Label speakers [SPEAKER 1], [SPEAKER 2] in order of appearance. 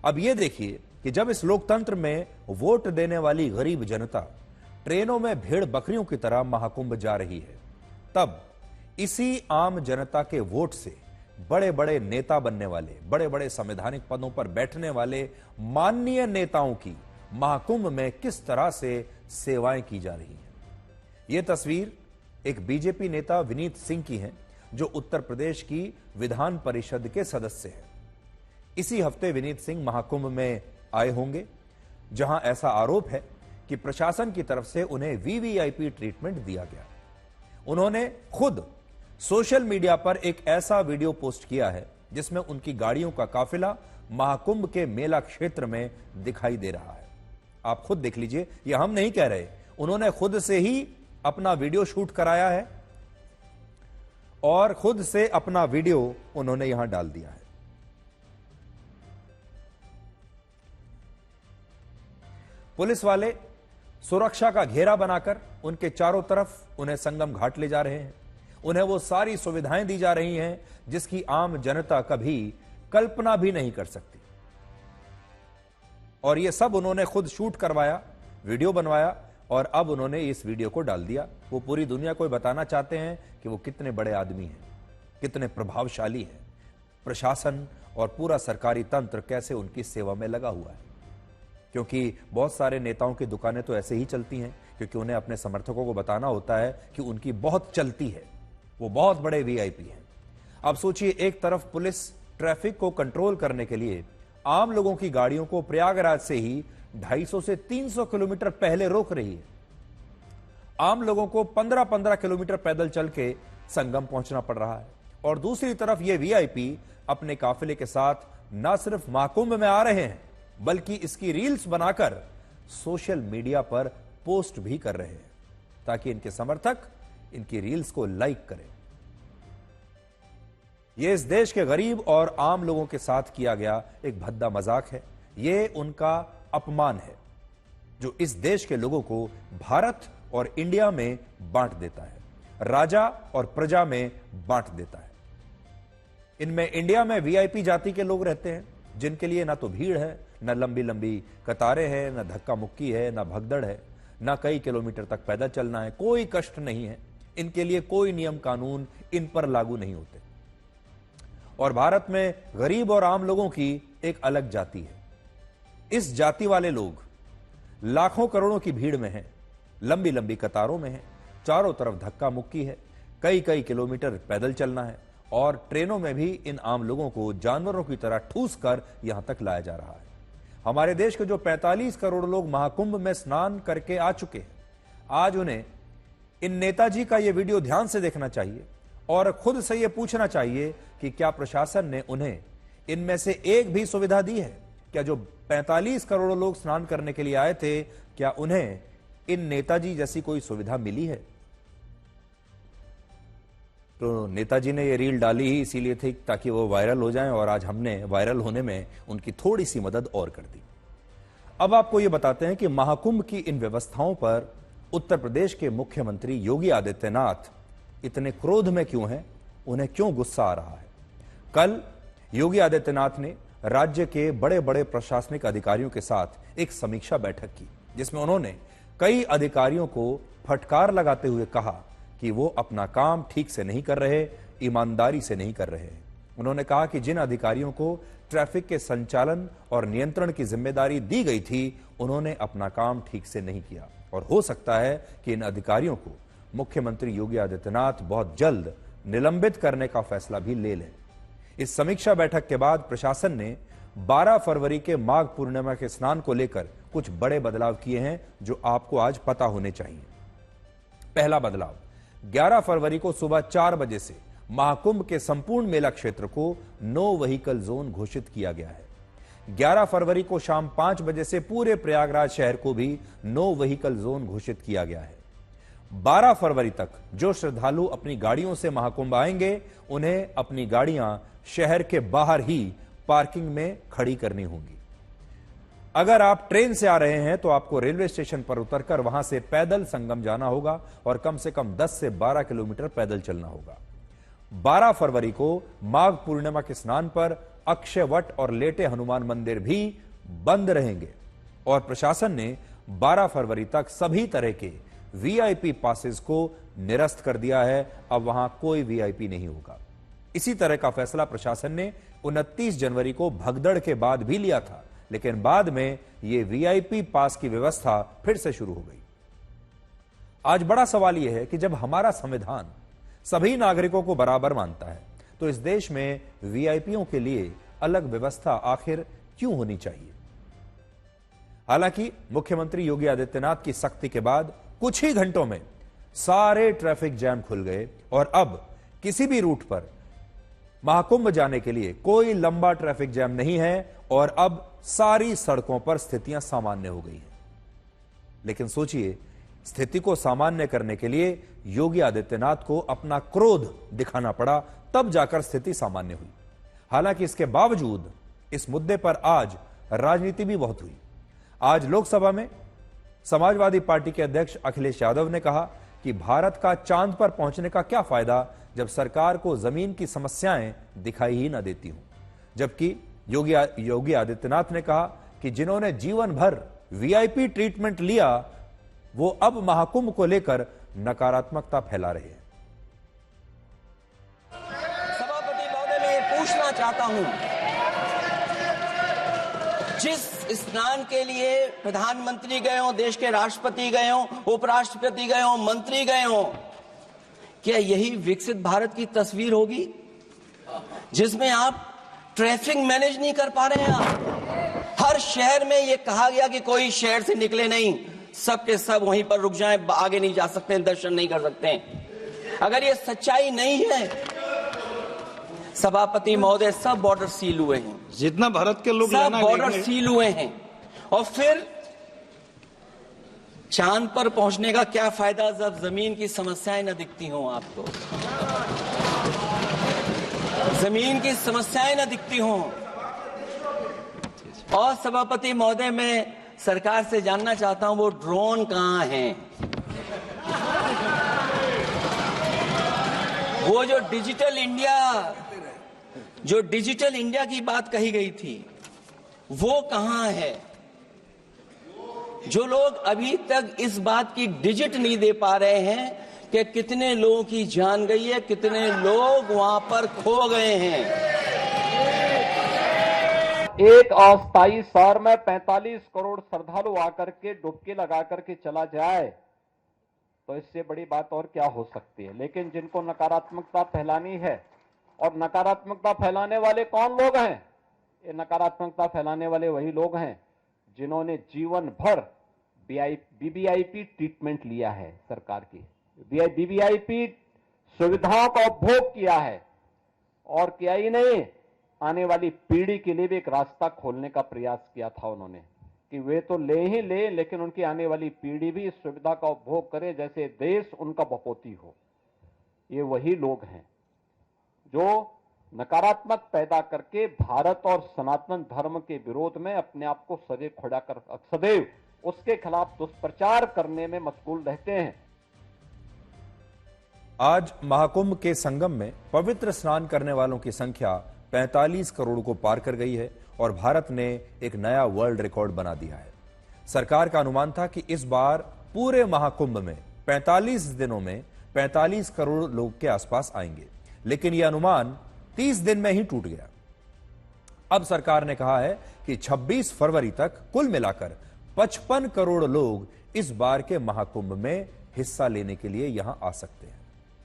[SPEAKER 1] अब यह देखिए कि जब इस लोकतंत्र में वोट देने वाली गरीब जनता ट्रेनों में भेड़ बकरियों की तरह महाकुंभ जा रही है, तब इसी आम जनता के वोट से बड़े बड़े नेता बनने वाले, बड़े बड़े संवैधानिक पदों पर बैठने वाले माननीय नेताओं की महाकुंभ में किस तरह से सेवाएं की जा रही हैं। यह तस्वीर एक बीजेपी नेता विनीत सिंह की है, जो उत्तर प्रदेश की विधान परिषद के सदस्य हैं। इसी हफ्ते विनीत सिंह महाकुंभ में आए होंगे, जहां ऐसा आरोप है कि प्रशासन की तरफ से उन्हें वीवीआईपी ट्रीटमेंट दिया गया। उन्होंने खुद सोशल मीडिया पर एक ऐसा वीडियो पोस्ट किया है जिसमें उनकी गाड़ियों का काफिला महाकुंभ के मेला क्षेत्र में दिखाई दे रहा है। आप खुद देख लीजिए, यह हम नहीं कह रहे, उन्होंने खुद से ही अपना वीडियो शूट कराया है और खुद से अपना वीडियो उन्होंने यहां डाल दिया है। पुलिस वाले सुरक्षा का घेरा बनाकर उनके चारों तरफ उन्हें संगम घाट ले जा रहे हैं। उन्हें वो सारी सुविधाएं दी जा रही हैं जिसकी आम जनता कभी कल्पना भी नहीं कर सकती। और ये सब उन्होंने खुद शूट करवाया, वीडियो बनवाया और अब उन्होंने इस वीडियो को डाल दिया। वो पूरी दुनिया को बताना चाहते हैं कि वो कितने बड़े आदमी हैं, कितने प्रभावशाली हैं। प्रशासन और पूरा सरकारी तंत्र कैसे उनकी सेवा में लगा हुआ है, क्योंकि बहुत सारे नेताओं की दुकानें तो ऐसे ही चलती हैं, क्योंकि उन्हें अपने समर्थकों को बताना होता है कि उनकी बहुत चलती है, वो बहुत बड़े वीआईपी हैं। अब सोचिए, एक तरफ पुलिस ट्रैफिक को कंट्रोल करने के लिए आम लोगों की गाड़ियों को प्रयागराज से ही 250 से 300 किलोमीटर पहले रोक रही है। आम लोगों को 15-15 किलोमीटर पैदल चल के संगम पहुंचना पड़ रहा है। और दूसरी तरफ ये वीआईपी अपने काफिले के साथ न सिर्फ महाकुंभ में आ रहे हैं, बल्कि इसकी रील्स बनाकर सोशल मीडिया पर पोस्ट भी कर रहे हैं, ताकि इनके समर्थक इनकी रील्स को लाइक करें। यह इस देश के गरीब और आम लोगों के साथ किया गया एक भद्दा मजाक है। यह उनका अपमान है, जो इस देश के लोगों को भारत और इंडिया में बांट देता है, राजा और प्रजा में बांट देता है। इनमें इंडिया में वीआईपी जाति के लोग रहते हैं, जिनके लिए ना तो भीड़ है, न लंबी लंबी कतारें हैं, न धक्का मुक्की है, न भगदड़ है, न कई किलोमीटर तक पैदल चलना है। कोई कष्ट नहीं है, इनके लिए कोई नियम कानून इन पर लागू नहीं होते। और भारत में गरीब और आम लोगों की एक अलग जाति है। इस जाति वाले लोग लाखों करोड़ों की भीड़ में हैं, लंबी लंबी कतारों में हैं, चारों तरफ धक्का मुक्की है, कई कई किलोमीटर पैदल चलना है और ट्रेनों में भी इन आम लोगों को जानवरों की तरह ठूस कर यहां तक लाया जा रहा है। हमारे देश के जो 45 करोड़ लोग महाकुंभ में स्नान करके आ चुके हैं, आज उन्हें इन नेताजी का यह वीडियो ध्यान से देखना चाहिए और खुद से यह पूछना चाहिए कि क्या प्रशासन ने उन्हें इनमें से एक भी सुविधा दी है? क्या जो 45 करोड़ लोग स्नान करने के लिए आए थे, क्या उन्हें इन नेताजी जैसी कोई सुविधा मिली है? तो नेताजी ने ये रील डाली ही इसीलिए थी ताकि वो वायरल हो जाएं, और आज हमने वायरल होने में उनकी थोड़ी सी मदद और कर दी। अब आपको ये बताते हैं कि महाकुंभ की इन व्यवस्थाओं पर उत्तर प्रदेश के मुख्यमंत्री योगी आदित्यनाथ इतने क्रोध में क्यों हैं, उन्हें क्यों गुस्सा आ रहा है। कल योगी आदित्यनाथ ने राज्य के बड़े बड़े प्रशासनिक अधिकारियों के साथ एक समीक्षा बैठक की, जिसमें उन्होंने कई अधिकारियों को फटकार लगाते हुए कहा कि वो अपना काम ठीक से नहीं कर रहे, ईमानदारी से नहीं कर रहे हैं। उन्होंने कहा कि जिन अधिकारियों को ट्रैफिक के संचालन और नियंत्रण की जिम्मेदारी दी गई थी, उन्होंने अपना काम ठीक से नहीं किया और हो सकता है कि इन अधिकारियों को मुख्यमंत्री योगी आदित्यनाथ बहुत जल्द निलंबित करने का फैसला भी ले लें। इस समीक्षा बैठक के बाद प्रशासन ने 12 फरवरी के माघ पूर्णिमा के स्नान को लेकर कुछ बड़े बदलाव किए हैं, जो आपको आज पता होने चाहिए। पहला बदलाव, 11 फरवरी को सुबह 4 बजे से महाकुंभ के संपूर्ण मेला क्षेत्र को नो व्हीकल जोन घोषित किया गया है। 11 फरवरी को शाम 5 बजे से पूरे प्रयागराज शहर को भी नो व्हीकल जोन घोषित किया गया है। 12 फरवरी तक जो श्रद्धालु अपनी गाड़ियों से महाकुंभ आएंगे, उन्हें अपनी गाड़ियां शहर के बाहर ही पार्किंग में खड़ी करनी होंगी। अगर आप ट्रेन से आ रहे हैं तो आपको रेलवे स्टेशन पर उतरकर वहां से पैदल संगम जाना होगा और कम से कम 10 से 12 किलोमीटर पैदल चलना होगा। 12 फरवरी को माघ पूर्णिमा के स्नान पर अक्षयवट और लेटे हनुमान मंदिर भी बंद रहेंगे और प्रशासन ने 12 फरवरी तक सभी तरह के वीआईपी पासेस को निरस्त कर दिया है। अब वहां कोई वीआईपी नहीं होगा। इसी तरह का फैसला प्रशासन ने 29 जनवरी को भगदड़ के बाद भी लिया था, लेकिन बाद में यह वीआईपी पास की व्यवस्था फिर से शुरू हो गई। आज बड़ा सवाल यह है कि जब हमारा संविधान सभी नागरिकों को बराबर मानता है, तो इस देश में वीआईपीओं के लिए अलग व्यवस्था आखिर क्यों होनी चाहिए? हालांकि मुख्यमंत्री योगी आदित्यनाथ की सख्ती के बाद कुछ ही घंटों में सारे ट्रैफिक जैम खुल गए और अब किसी भी रूट पर महाकुंभ जाने के लिए कोई लंबा ट्रैफिक जैम नहीं है और अब सारी सड़कों पर स्थितियां सामान्य हो गई हैं। लेकिन सोचिए, स्थिति को सामान्य करने के लिए योगी आदित्यनाथ को अपना क्रोध दिखाना पड़ा, तब जाकर स्थिति सामान्य हुई। हालांकि इसके बावजूद इस मुद्दे पर आज राजनीति भी बहुत हुई। आज लोकसभा में समाजवादी पार्टी के अध्यक्ष अखिलेश यादव ने कहा कि भारत का चांद पर पहुंचने का क्या फायदा जब सरकार को जमीन की समस्याएं दिखाई ही न देती हों। जबकि योगी आदित्यनाथ ने कहा कि जिन्होंने जीवन भर वीआईपी ट्रीटमेंट लिया, वो अब महाकुंभ को लेकर नकारात्मकता फैला रहे हैं।
[SPEAKER 2] सभापति महोदय, मैं ये पूछना चाहता हूं, जिस स्नान के लिए प्रधानमंत्री गए हो, देश के राष्ट्रपति गए हो, उपराष्ट्रपति गए हो, मंत्री गए हो, क्या यही विकसित भारत की तस्वीर होगी जिसमें आप ट्रैफिक मैनेज नहीं कर पा रहे हैं? आप हर शहर में यह कहा गया कि कोई शहर से निकले नहीं, सब के सब वहीं पर रुक जाएं, आगे नहीं जा सकते, दर्शन नहीं कर सकते। अगर ये सच्चाई नहीं है सभापति महोदय, सब बॉर्डर सील हुए हैं,
[SPEAKER 3] जितना भारत के लोग
[SPEAKER 2] सब बॉर्डर सील हुए हैं, और फिर चांद पर पहुंचने का क्या फायदा जब जमीन की समस्याएं न दिखती हों आपको? जमीन की समस्याएं न दिखती हों। और सभापति महोदय, मैं सरकार से जानना चाहता हूं, वो ड्रोन कहां हैं? वो जो डिजिटल इंडिया की बात कही गई थी, वो कहां है? जो लोग अभी तक इस बात की डिजिट नहीं दे पा रहे हैं कि कितने लोगों की जान गई है, कितने लोग वहां पर खो गए हैं।
[SPEAKER 4] एक अस्थायी शहर में 45 करोड़ श्रद्धालु आकर के डुबकी लगा करके चला जाए तो इससे बड़ी बात और क्या हो सकती है। लेकिन जिनको नकारात्मकता फैलानी है, और नकारात्मकता फैलाने वाले कौन लोग हैं? ये नकारात्मकता फैलाने वाले वही लोग हैं जिन्होंने जीवन भर वीवीआईपी ट्रीटमेंट लिया है, सरकार की वीवीआईपी सुविधाओं का उपभोग किया है, और किया ही नहीं, आने वाली पीढ़ी के लिए भी एक रास्ता खोलने का प्रयास किया था उन्होंने कि वे तो ले ही ले, लेकिन उनकी आने वाली पीढ़ी भी इस सुविधा का उपभोग करे जैसे देश उनका बपोती हो। ये वही लोग हैं जो नकारात्मक पैदा करके भारत और सनातन धर्म के विरोध में अपने आप को सदैव खड़ा कर, सदैव उसके खिलाफ दुष्प्रचार करने में मशगूल रहते हैं।
[SPEAKER 1] आज महाकुंभ के संगम में पवित्र स्नान करने वालों की संख्या 45 करोड़ को पार कर गई है और भारत ने एक नया वर्ल्ड रिकॉर्ड बना दिया है। सरकार का अनुमान था कि इस बार पूरे महाकुंभ में 45 दिनों में 45 करोड़ लोग के आसपास आएंगे, लेकिन यह अनुमान 30 दिन में ही टूट गया। अब सरकार ने कहा है कि 26 फरवरी तक कुल मिलाकर 55 करोड़ लोग इस बार के महाकुंभ में हिस्सा लेने के लिए यहां आ सकते हैं।